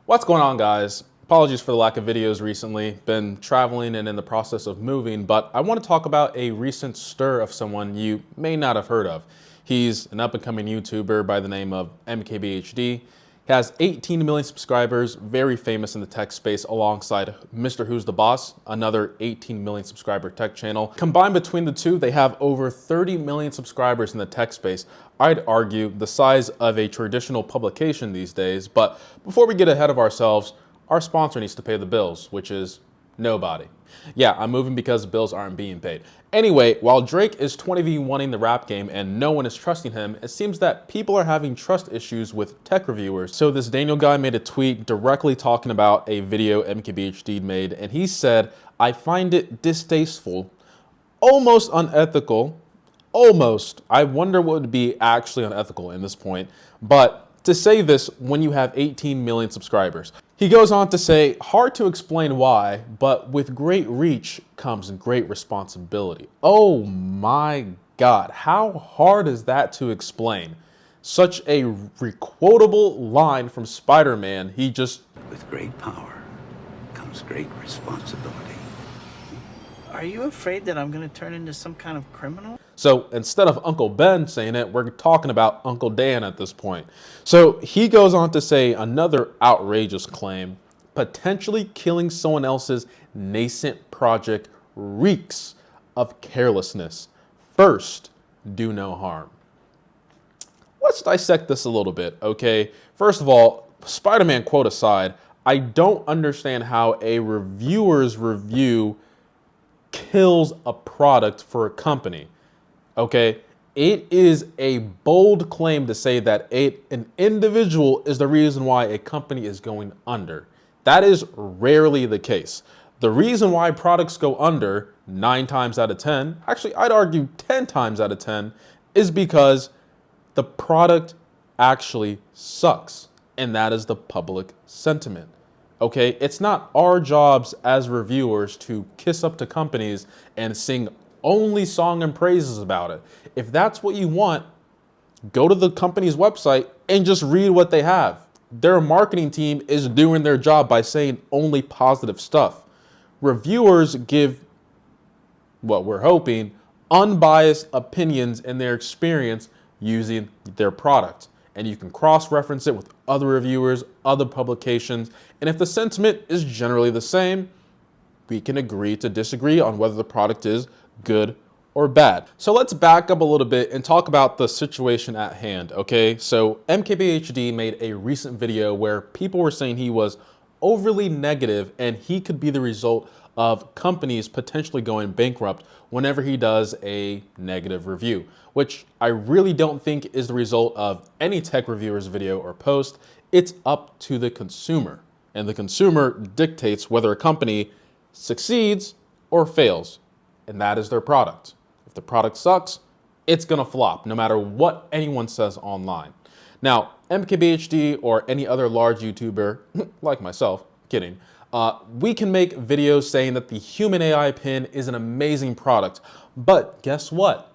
What's going on, guys? Apologies for the lack of videos recently. Been traveling and in the process of moving, but I want to talk about a recent stir of someone you may not have heard of. He's an up-and-coming YouTuber by the name of MKBHD. He has 18 million subscribers, very famous in the tech space, alongside Mr. Who's the Boss, another 18 million subscriber tech channel. Combined between the two, they have over 30 million subscribers in the tech space. I'd argue the size of a traditional publication these days, but before we get ahead of ourselves, our sponsor needs to pay the bills, which is nobody. Yeah, I'm moving because bills aren't being paid. Anyway, while Drake is 20v1ing the rap game and no one is trusting him, it seems that people are having trust issues with tech reviewers. So this Dayo guy made a tweet directly talking about a video MKBHD made, and he said, "I find it distasteful, almost unethical, almost. I wonder what would be actually unethical in this point, but to say this when you have 18 million subscribers." He goes on to say, "Hard to explain why, but with great reach comes great responsibility." Oh my God, how hard is that to explain? Such a quotable line from Spider-Man. He just... With great power comes great responsibility. Are you afraid that I'm going to turn into some kind of criminal? So instead of Uncle Ben saying it, we're talking about Uncle Dan at this point. So he goes on to say another outrageous claim: potentially killing someone else's nascent project reeks of carelessness. First, do no harm. Let's dissect this a little bit, okay? First of all, Spider-Man quote aside, I don't understand how a reviewer's review kills a product for a company. Okay, it is a bold claim to say that an individual is the reason why a company is going under. That is rarely the case. The reason why products go under 9 times out of 10, actually I'd argue 10 times out of 10, is because the product actually sucks. And that is the public sentiment. Okay, it's not our jobs as reviewers to kiss up to companies and sing only song and praises about it. If that's what you want, go to the company's website and just read what they have. Their marketing team is doing their job by saying only positive stuff. Reviewers give, what we're hoping, unbiased opinions in their experience using their product. And you can cross-reference it with other reviewers, other publications, and if the sentiment is generally the same, we can agree to disagree on whether the product is good or bad. So let's back up a little bit and talk about the situation at hand, okay? So MKBHD made a recent video where people were saying he was overly negative and he could be the result of companies potentially going bankrupt whenever he does a negative review, which I really don't think is the result of any tech reviewer's video or post. It's up to the consumer, and the consumer dictates whether a company succeeds or fails, and that is their product. If the product sucks, it's gonna flop no matter what anyone says online. Now, MKBHD or any other large YouTuber, like myself, kidding, we can make videos saying that the Humane AI Pin is an amazing product, but guess what?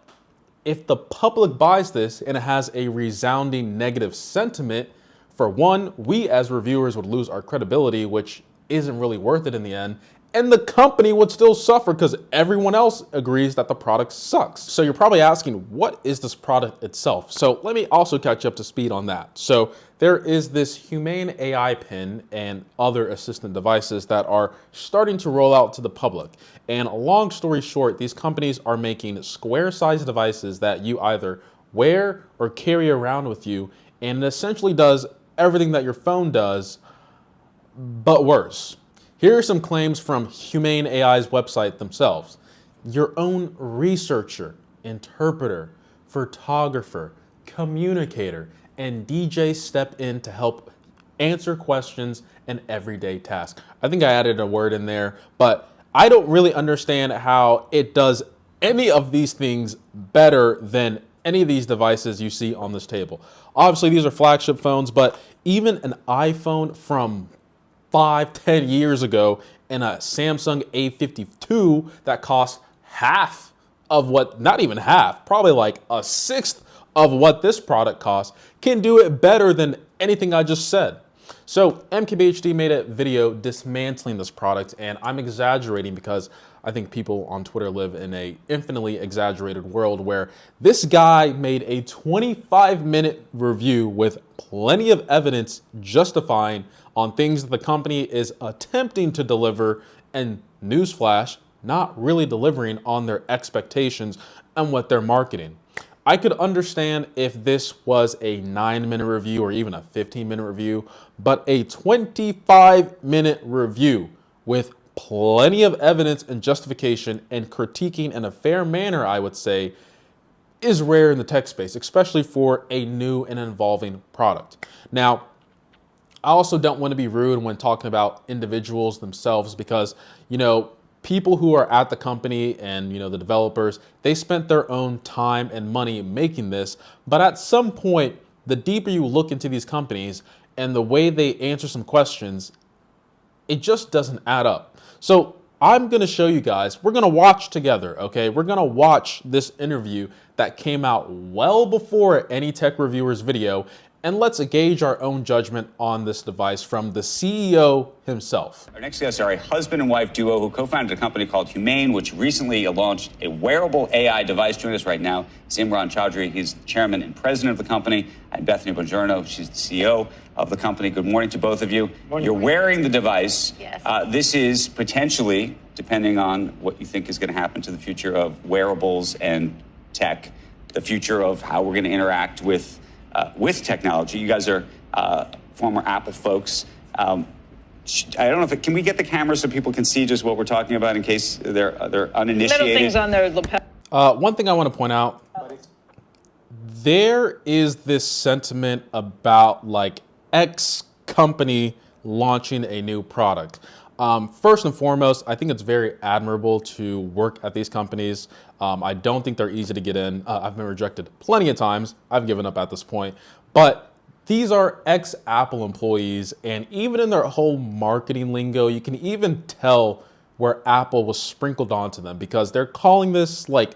If the public buys this and it has a resounding negative sentiment, for one, we as reviewers would lose our credibility, which isn't really worth it in the end, and the company would still suffer because everyone else agrees that the product sucks. So you're probably asking, what is this product itself? So let me also catch you up to speed on that. So there is this Humane AI Pin and other assistant devices that are starting to roll out to the public. And long story short, these companies are making square-sized devices that you either wear or carry around with you, and it essentially does everything that your phone does, but worse. Here are some claims from Humane AI's website themselves. Your own researcher, interpreter, photographer, communicator, and DJ step in to help answer questions and everyday tasks. I think I added a word in there, but I don't really understand how it does any of these things better than any of these devices you see on this table. Obviously, these are flagship phones, but even an iPhone from 5-10 years ago and a Samsung A52 that cost half of what, not even half, probably like a sixth of what this product costs, can do it better than anything I just said. So MKBHD made a video dismantling this product, and I'm exaggerating because I think people on Twitter live in a infinitely exaggerated world where this guy made a 25-minute review with plenty of evidence justifying on things that the company is attempting to deliver, and newsflash, not really delivering on their expectations and what they're marketing. I could understand if this was a 9-minute review or even a 15-minute review, but a 25-minute review with plenty of evidence and justification and critiquing in a fair manner, I would say, is rare in the tech space, especially for a new and evolving product. Now, I also don't want to be rude when talking about individuals themselves because, people who are at the company and, the developers, they spent their own time and money making this. But at some point, the deeper you look into these companies and the way they answer some questions, it just doesn't add up. So I'm going to show you guys, we're going to watch together, okay? We're going to watch this interview that came out well before any tech reviewer's video, and let's gauge our own judgment on this device from the CEO himself. Our next guests are a husband and wife duo who co-founded a company called Humane, which recently launched a wearable AI device. Joining us right now is Imran Chaudhry. He's the chairman and president of the company, and Bethany Bongiorno. She's the CEO of the company. Good morning to both of you. Morning. You're wearing the device. Yes. This is potentially, depending on what you think is going to happen to the future of wearables and tech, the future of how we're going to interact with technology. You guys are former Apple folks. I don't know if can we get the camera so people can see just what we're talking about in case they're uninitiated. Little things on their lapel. One thing I want to point out, there is this sentiment about like X company launching a new product. First and foremost, I think it's very admirable to work at these companies. I don't think they're easy to get in. I've been rejected plenty of times. I've given up at this point. But these are ex-Apple employees, and even in their whole marketing lingo, you can even tell where Apple was sprinkled onto them because they're calling this like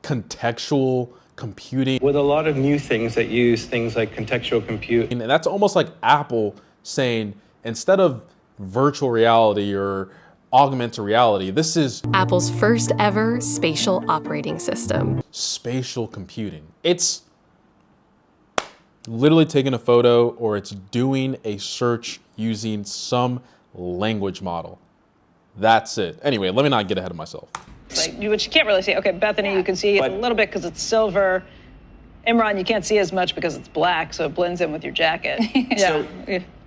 contextual computing. With a lot of new things that use things like contextual compute. And that's almost like Apple saying, instead of virtual reality or augmented reality, this is Apple's first ever spatial operating system. Spatial computing. It's literally taking a photo or it's doing a search using some language model. That's it. Anyway, let me not get ahead of myself. Which you can't really see. Okay, Bethany, you can see a little bit because it's silver. Imran, you can't see as much because it's black, so it blends in with your jacket. So,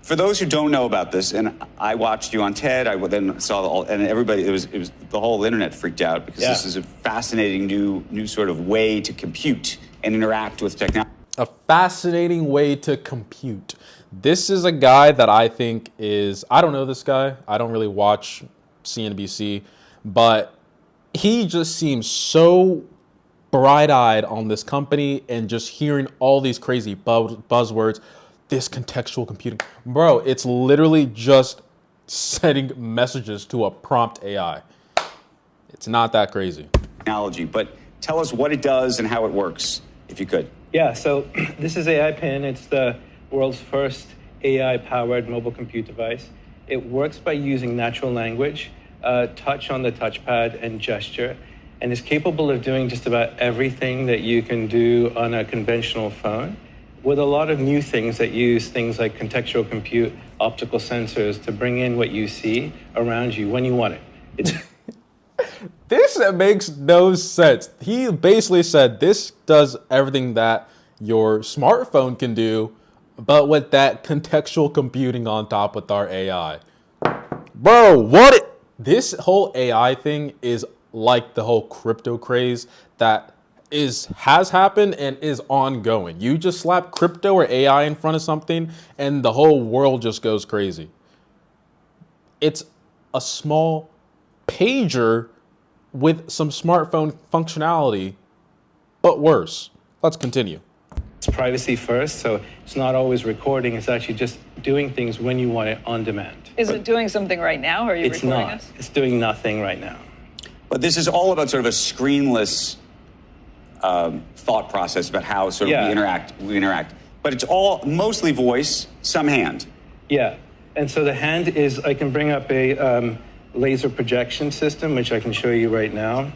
for those who don't know about this, and I watched you on TED, I then saw and everybody, it was the whole internet freaked out because this is a fascinating new sort of way to compute and interact with technology. A fascinating way to compute. This is a guy that I think is, I don't know this guy. I don't really watch CNBC, but he just seems so bright-eyed on this company and just hearing all these crazy buzzwords. This contextual computing. Bro, it's literally just sending messages to a prompt AI. It's not that crazy. Technology, but tell us what it does and how it works, if you could. Yeah, so this is AI Pin. It's the world's first AI-powered mobile compute device. It works by using natural language, touch on the touchpad, and gesture, and is capable of doing just about everything that you can do on a conventional phone, with a lot of new things that use things like contextual compute, optical sensors to bring in what you see around you when you want it. This makes no sense. He basically said this does everything that your smartphone can do, but with that contextual computing on top with our AI. Bro, what? This whole AI thing is like the whole crypto craze that has happened and is ongoing. You just slap crypto or AI in front of something and the whole world just goes crazy. It's a small pager with some smartphone functionality, but worse. Let's continue. It's privacy first, so it's not always recording. It's actually just doing things when you want it on demand. Is it doing something right now? Or are you It's recording not. us? It's doing nothing right now. But this is all about sort of a screenless thought process about how sort of we interact. But it's all mostly voice, some hand. Yeah, And so the hand is, I can bring up a laser projection system, which I can show you right now.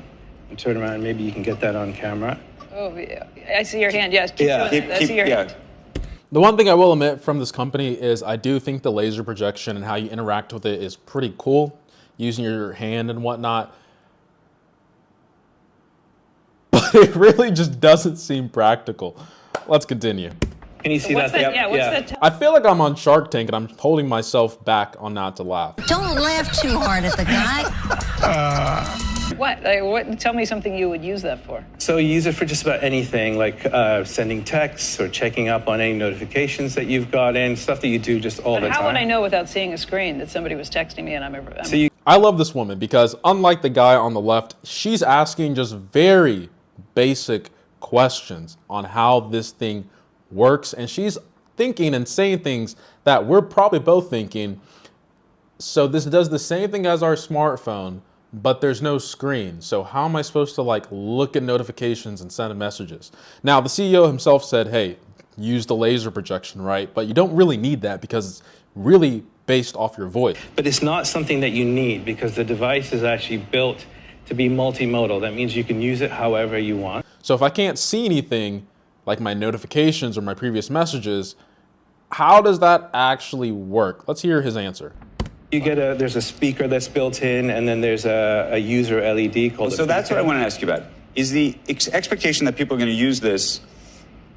And turn around, maybe you can get that on camera. Oh, yeah. I see your hand. Yes, Yeah. I see your hand. The one thing I will admit from this company is I do think the laser projection and how you interact with it is pretty cool, using your hand and whatnot. But it really just doesn't seem practical. Let's continue. Can you see What's that? that? Yeah, what's that? I feel like I'm on Shark Tank and I'm holding myself back on not to laugh. Don't laugh too hard at the guy. What? Like, what? Tell me something you would use that for. So you use it for just about anything, like sending texts or checking up on any notifications that you've got in, stuff that you do just all the time. How would I know without seeing a screen that somebody was texting me and I'm So you, I love this woman because unlike the guy on the left, she's asking just very basic questions on how this thing works. And she's thinking and saying things that we're probably both thinking. So this does the same thing as our smartphone, but there's no screen. So how am I supposed to like look at notifications and send messages? Now, the CEO himself said, hey, use the laser projection, right? But you don't really need that because it's really based off your voice. but it's not something that you need because the device is actually built to be multimodal. That means you can use it however you want. So if I can't see anything like my notifications or my previous messages, how does that actually work? Let's hear his answer. You get there's a speaker that's built in, and then there's a user LED called. So that's what I want to ask you about. Is the expectation that people are going to use this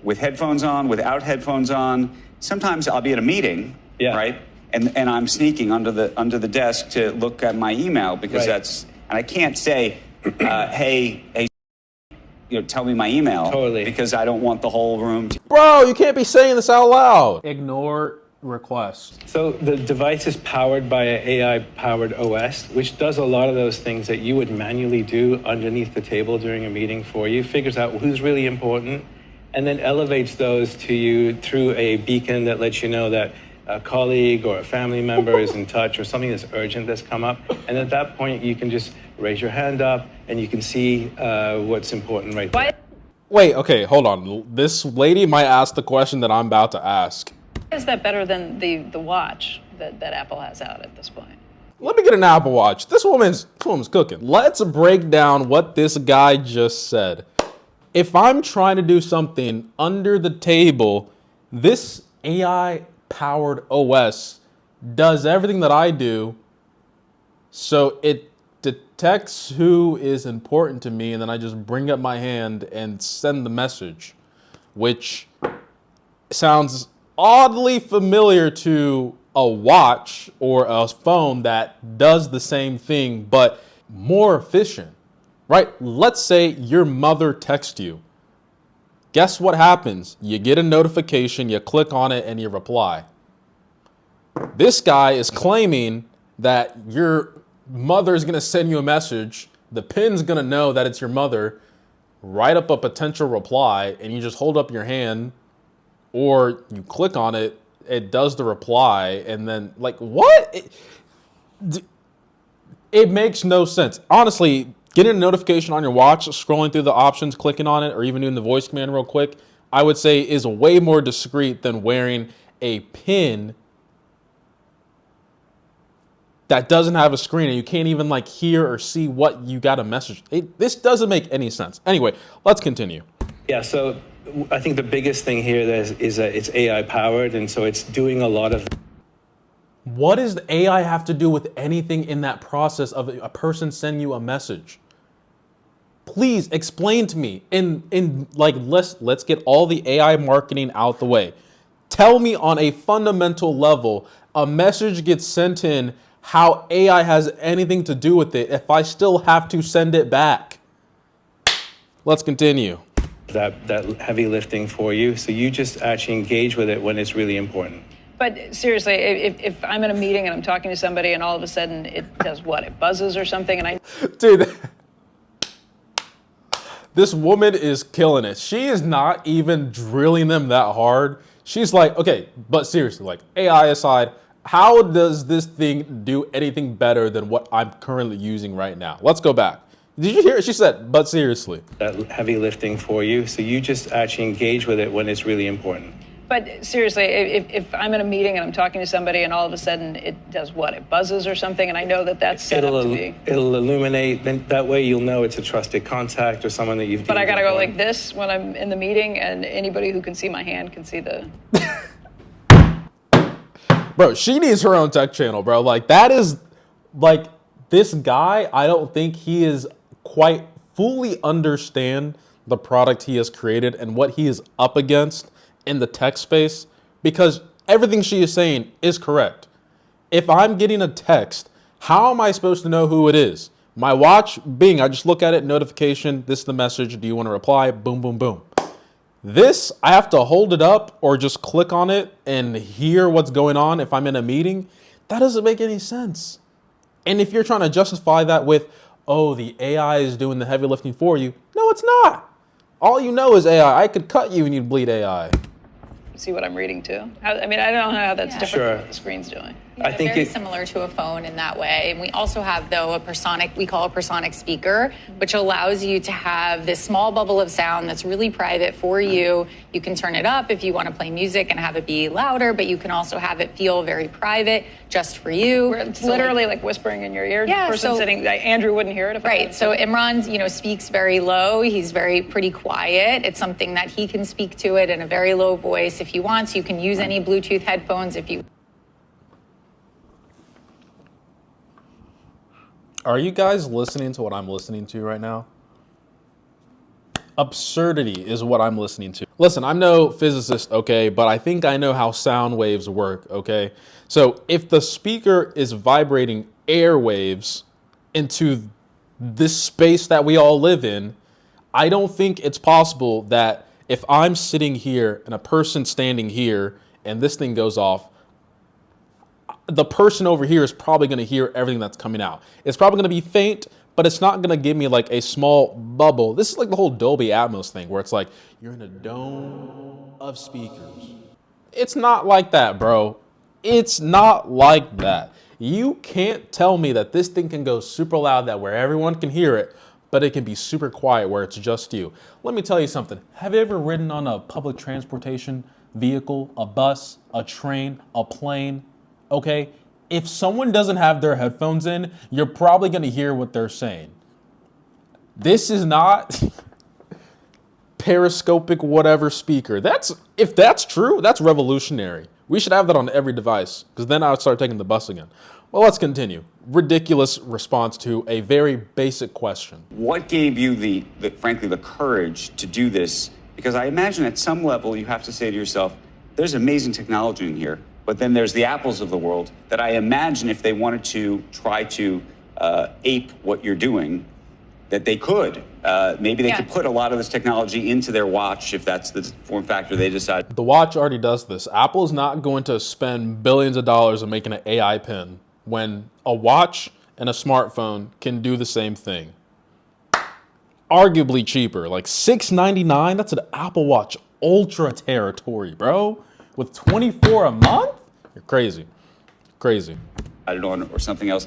with headphones on, without headphones on? Sometimes I'll be at a meeting, Yeah. right? And I'm sneaking under the desk to look at my email because Right. and I can't say, hey, tell me my email. Totally. Because I don't want the whole room to. Bro, you can't be saying this out loud. Ignore requests. So the device is powered by an AI-powered OS, which does a lot of those things that you would manually do underneath the table during a meeting for you, figures out who's really important, and then elevates those to you through a beacon that lets you know that a colleague or a family member is in touch or something that's urgent that's come up. And at that point, you can just raise your hand up and you can see what's important right there. Wait, okay, hold on. This lady might ask the question that I'm about to ask. Is that better than the watch that Apple has out at this point? Let me get an Apple Watch. This woman's cooking. Let's break down what this guy just said. If I'm trying to do something under the table, this AI-powered OS does everything that I do, so it detects who is important to me, and then I just bring up my hand and send the message, which sounds oddly familiar to a watch or a phone that does the same thing, but more efficient, right? Let's say your mother texts you. Guess what happens? You get a notification, you click on it, and you reply. This guy is claiming that your mother is going to send you a message. The pin's going to know that it's your mother, write up a potential reply, and you just hold up your hand, or you click on it, it does the reply, and then, like, what? It makes no sense. Honestly, getting a notification on your watch, scrolling through the options, clicking on it, or even doing the voice command real quick, I would say is way more discreet than wearing a pin that doesn't have a screen and you can't even like hear or see what you got a message. This doesn't make any sense. Anyway, let's continue. Yeah, so I think the biggest thing here is that it's AI powered, and so it's doing a lot of. What does the AI have to do with anything in that process of a person sending you a message? Please explain to me. In like let's get all the AI marketing out the way. Tell me on a fundamental level, a message gets sent in, how AI has anything to do with it if I still have to send it back. Let's continue. That heavy lifting for you, so you just actually engage with it when it's really important. But seriously, if I'm in a meeting and I'm talking to somebody and all of a sudden it does what? It buzzes or something, and Dude, this woman is killing it. She is not even drilling them that hard. She's like, okay, but seriously, like AI aside, how does this thing do anything better than what I'm currently using right now? Let's go back. Did you hear it? She said, but seriously. That heavy lifting for you, so you just actually engage with it when it's really important. But seriously, if I'm in a meeting and I'm talking to somebody and all of a sudden it does what? It buzzes or something, and I know that that's set up to be. It'll illuminate. Then that way you'll know it's a trusted contact or someone that you've. But I gotta go like this when I'm in the meeting, and anybody who can see my hand can see the. Bro, she needs her own tech channel, bro. Like, that is, like, this guy, I don't think he is quite fully understand the product he has created and what he is up against in the tech space, because everything she is saying is correct. If I'm getting a text, how am I supposed to know who it is? My watch, Bing, I just look at it, notification, this is the message, do you want to reply? Boom, boom, boom. This, I have to hold it up or just click on it and hear what's going on if I'm in a meeting. That doesn't make any sense. And if you're trying to justify that with, oh, the AI is doing the heavy lifting for you. No, it's not. All you know is AI. I could cut you and you'd bleed AI. See what I'm reading too? I mean, I don't know how that's different Sure. from what the screen's doing. Yeah, I think very it- similar to a phone in that way. And we also have, though, we call a personic speaker, which allows you to have this small bubble of sound that's really private for you. You can turn it up if you want to play music and have it be louder, but you can also have it feel very private just for you. Where it's literally like whispering in your ear. Yeah, The person so- sitting, Andrew wouldn't hear it if I Right. had So it. Imran, speaks very low. He's pretty quiet. It's something that he can speak to it in a very low voice if he wants. You can use any Bluetooth headphones if you. Are you guys listening to what I'm listening to right now? Absurdity is what I'm listening to. Listen, I'm no physicist, okay, but I think I know how sound waves work, okay? So if the speaker is vibrating airwaves into this space that we all live in, I don't think it's possible that if I'm sitting here and a person standing here and this thing goes off, the person over here is probably going to hear everything that's coming out. It's probably going to be faint, but it's not going to give me like a small bubble. This is like the whole Dolby Atmos thing where it's like you're in a dome of speakers. It's not like that, bro. It's not like that. You can't tell me that this thing can go super loud that where everyone can hear it, but it can be super quiet where it's just you. Let me tell you something. Have you ever ridden on a public transportation vehicle, a bus, a train, a plane? Okay, if someone doesn't have their headphones in, you're probably going to hear what they're saying. This is not periscopic whatever speaker. If that's true, that's revolutionary. We should have that on every device, because then I would start taking the bus again. Well, let's continue. Ridiculous response to a very basic question. What gave you frankly, the courage to do this? Because I imagine at some level you have to say to yourself, there's amazing technology in here, but then there's the Apples of the world that I imagine if they wanted to try to ape what you're doing, that they could. Maybe they could put a lot of this technology into their watch if that's the form factor they decide. The watch already does this. Apple's not going to spend billions of dollars on making an AI pin when a watch and a smartphone can do the same thing. Arguably cheaper, like $699, that's an Apple Watch Ultra territory, bro. With $24 a month? You're crazy. Crazy. I don't know, or something else.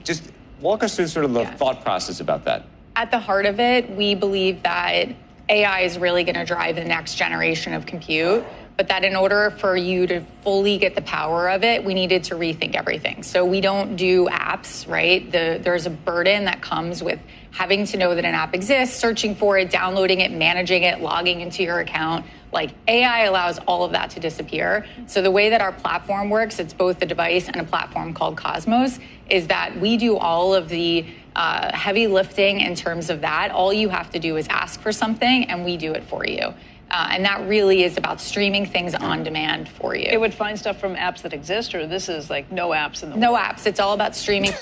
Just walk us through sort of the thought process about that. At the heart of it, we believe that AI is really going to drive the next generation of compute, but that in order for you to fully get the power of it, we needed to rethink everything. So we don't do apps, right? There's a burden that comes with having to know that an app exists, searching for it, downloading it, managing it, logging into your account. Like AI allows all of that to disappear. So the way that our platform works, it's both a device and a platform called Cosmos, is that we do all of the heavy lifting in terms of that. All you have to do is ask for something and we do it for you. And that really is about streaming things on demand for you. It would find stuff from apps that exist, or this is like no apps in the No world? apps. It's all about streaming.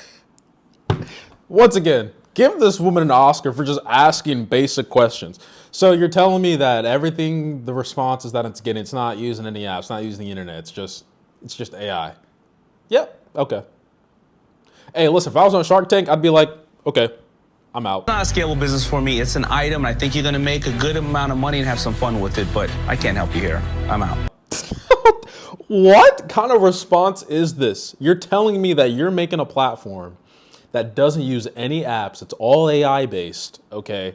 Once again, give this woman an Oscar for just asking basic questions. So you're telling me that everything, the response is that it's getting, it's not using any apps, not using the internet, it's just AI. Yep, okay. Hey, listen, if I was on Shark Tank, I'd be like, okay, I'm out. It's not a scalable business for me. It's an item. I think you're going to make a good amount of money and have some fun with it, but I can't help you here. I'm out. What kind of response is this? You're telling me that you're making a platform that doesn't use any apps, it's all AI based, okay?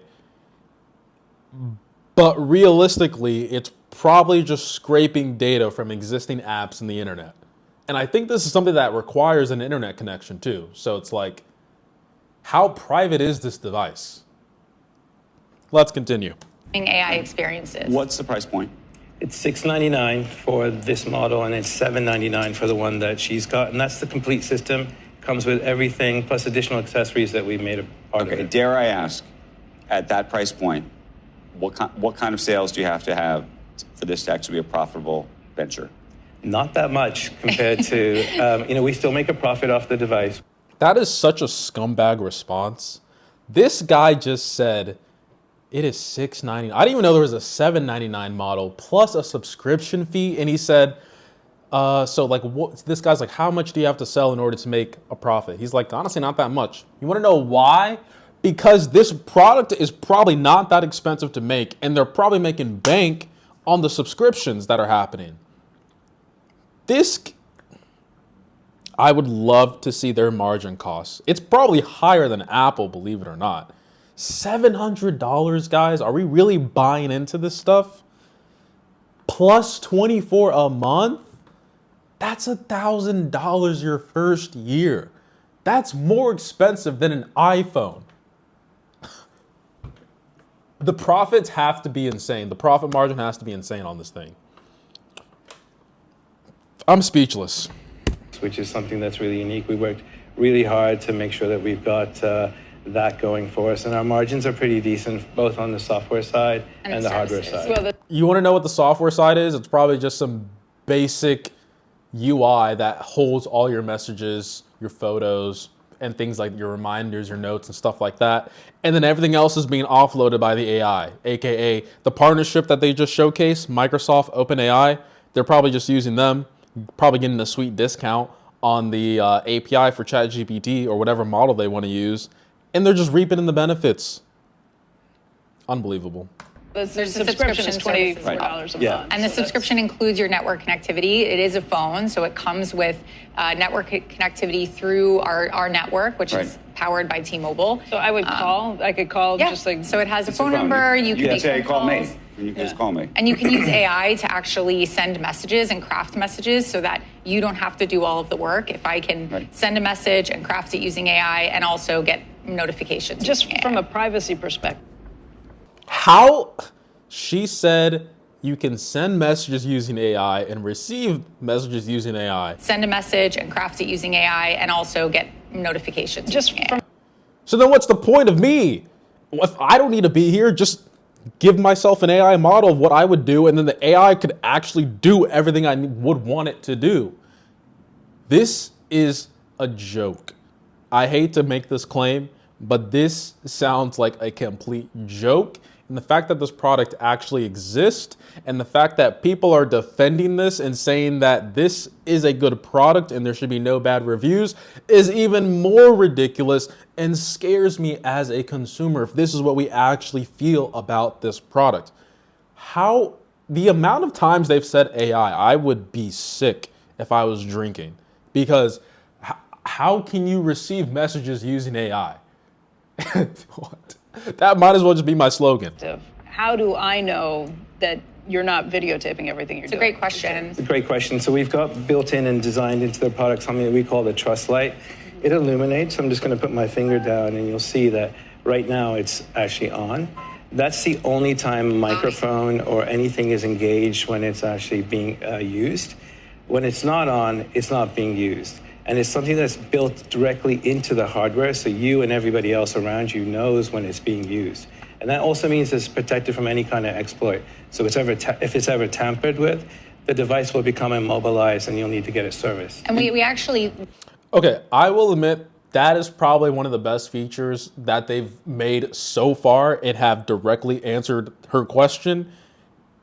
But realistically, it's probably just scraping data from existing apps in the internet. And I think this is something that requires an internet connection too. So it's like, how private is this device? Let's continue. AI experiences. What's the price point? It's $699 for this model, and it's $799 for the one that she's got. And that's the complete system. Comes with everything, plus additional accessories that we've made a part of it. Dare I ask, at that price point, what kind of sales do you have to for this to actually be a profitable venture? Not that much compared to, we still make a profit off the device. That is such a scumbag response. This guy just said it is $699. I didn't even know there was a $799 model plus a subscription fee. And he said, this guy's like, how much do you have to sell in order to make a profit? He's like, honestly, not that much. You want to know why? Because this product is probably not that expensive to make, and they're probably making bank on the subscriptions that are happening. I would love to see their margin costs. It's probably higher than Apple, believe it or not. $700, guys. Are we really buying into this stuff? Plus $24 a month? That's $1,000 your first year. That's more expensive than an iPhone. The profits have to be insane. The profit margin has to be insane on this thing. I'm speechless. Which is something that's really unique. We worked really hard to make sure that we've got that going for us. And our margins are pretty decent, both on the software side and the hardware side. You want to know what the software side is? It's probably just some basic UI that holds all your messages, your photos, and things like your reminders, your notes, and stuff like that. And then everything else is being offloaded by the AI, aka the partnership that they just showcased, Microsoft OpenAI. They're probably just using them, probably getting a sweet discount on the API for ChatGPT or whatever model they want to use, and they're just reaping in the benefits. Unbelievable. The subscription is $24 a month. And the subscription includes your network connectivity. It is a phone, so it comes with network connectivity through our network, which is powered by T-Mobile. So I could call just like... So it has a phone number, you can make phone call calls. me. You can just call me. And you can use AI to actually send messages and craft messages so that you don't have to do all of the work. If I can send a message and craft it using AI and also get notifications. Just from a privacy perspective. How? She said you can send messages using AI and receive messages using AI. Send a message and craft it using AI and also get notifications. So then what's the point of me? If I don't need to be here, just give myself an AI model of what I would do, and then the AI could actually do everything I would want it to do. This is a joke. I hate to make this claim, but this sounds like a complete joke. And the fact that this product actually exists, and the fact that people are defending this and saying that this is a good product and there should be no bad reviews, is even more ridiculous and scares me as a consumer if this is what we actually feel about this product. The amount of times they've said AI, I would be sick if I was drinking, because how can you receive messages using AI? What? That might as well just be my slogan. How do I know that you're not videotaping everything you're doing? It's a great question. It's a great question. So we've got built in and designed into the product something that we call the Trust Light. It illuminates. I'm just going to put my finger down and you'll see that right now it's actually on. That's the only time a microphone or anything is engaged when it's actually being used. When it's not on, it's not being used. And it's something that's built directly into the hardware, so you and everybody else around you knows when it's being used. And that also means it's protected from any kind of exploit. So if it's ever tampered with, the device will become immobilized and you'll need to get it serviced. And we actually... Okay, I will admit that is probably one of the best features that they've made so far and have directly answered her question.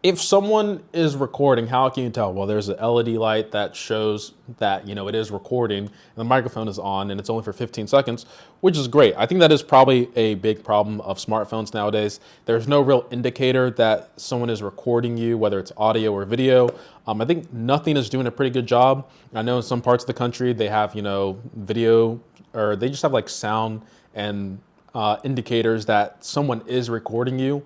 If someone is recording, how can you tell? Well, there's an LED light that shows that, it is recording and the microphone is on and it's only for 15 seconds, which is great. I think that is probably a big problem of smartphones nowadays. There's no real indicator that someone is recording you, whether it's audio or video. I think Nothing is doing a pretty good job. I know in some parts of the country they have, video, or they just have like sound and indicators that someone is recording you.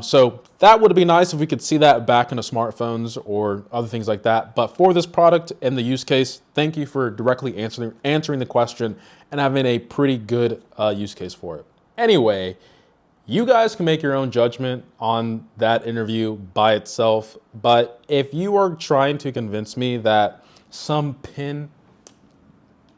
So that would be nice if we could see that back into smartphones or other things like that. But for this product and the use case, thank you for directly answering the question and having a pretty good use case for it. Anyway, you guys can make your own judgment on that interview by itself. But if you are trying to convince me that some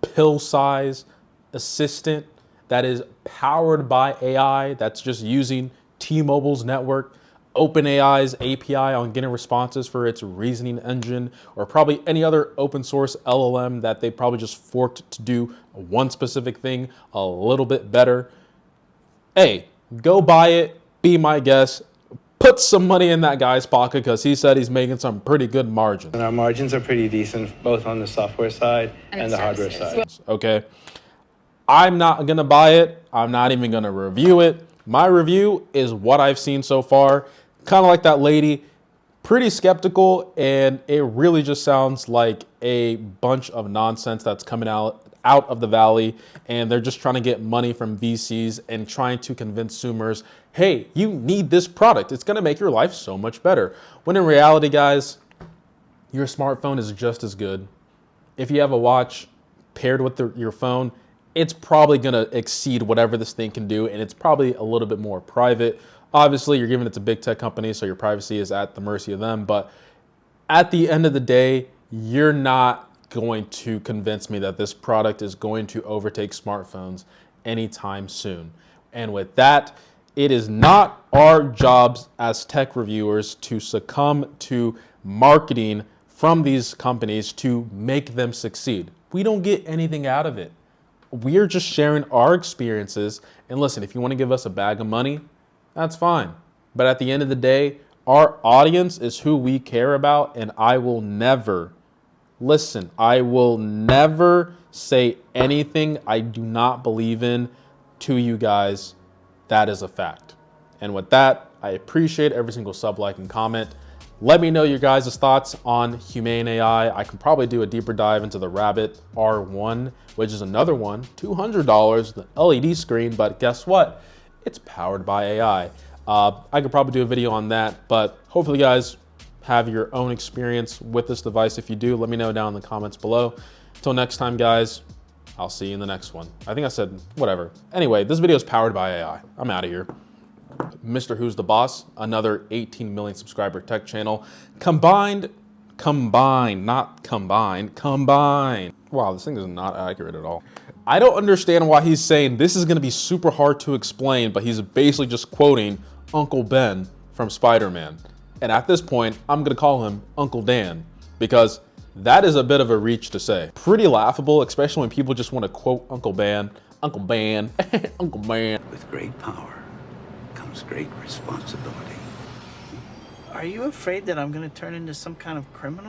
pill size assistant that is powered by AI, that's just using T-Mobile's network, OpenAI's API on getting responses for its reasoning engine, or probably any other open source LLM that they probably just forked to do one specific thing a little bit better. Hey, go buy it, be my guest, put some money in that guy's pocket because he said he's making some pretty good margins. And our margins are pretty decent, both on the software side and the hardware side. Okay. I'm not going to buy it. I'm not even going to review it. My review is what I've seen so far. Kind of like that lady, pretty skeptical, and it really just sounds like a bunch of nonsense that's coming out of the valley, and they're just trying to get money from VCs and trying to convince consumers, hey, you need this product. It's going to make your life so much better. When in reality, guys, your smartphone is just as good. If you have a watch paired with your phone, it's probably going to exceed whatever this thing can do, and it's probably a little bit more private. Obviously, you're giving it to big tech companies, so your privacy is at the mercy of them. But at the end of the day, you're not going to convince me that this product is going to overtake smartphones anytime soon. And with that, it is not our jobs as tech reviewers to succumb to marketing from these companies to make them succeed. We don't get anything out of it. We're just sharing our experiences. And listen, if you want to give us a bag of money, that's fine. But at the end of the day, our audience is who we care about. And I will never say anything I do not believe in to you guys. That is a fact. And with that, I appreciate every single sub, like, and comment. Let me know your guys' thoughts on Humane AI. I can probably do a deeper dive into the Rabbit R1, which is another one, $200, the LED screen, but guess what? It's powered by AI. I could probably do a video on that, but hopefully you guys have your own experience with this device. If you do, let me know down in the comments below. Until next time, guys, I'll see you in the next one. I think I said whatever. Anyway, this video is powered by AI. I'm out of here. Mr. Who's the Boss, another 18 million subscriber tech channel. Combined. Wow, this thing is not accurate at all. I don't understand why he's saying this is gonna be super hard to explain, but he's basically just quoting Uncle Ben from Spider-Man. And at this point, I'm gonna call him Uncle Dan because that is a bit of a reach to say. Pretty laughable, especially when people just want to quote Uncle Ben, Uncle Ben, Uncle Ben. With great power comes great responsibility. Are you afraid that I'm going to turn into some kind of criminal?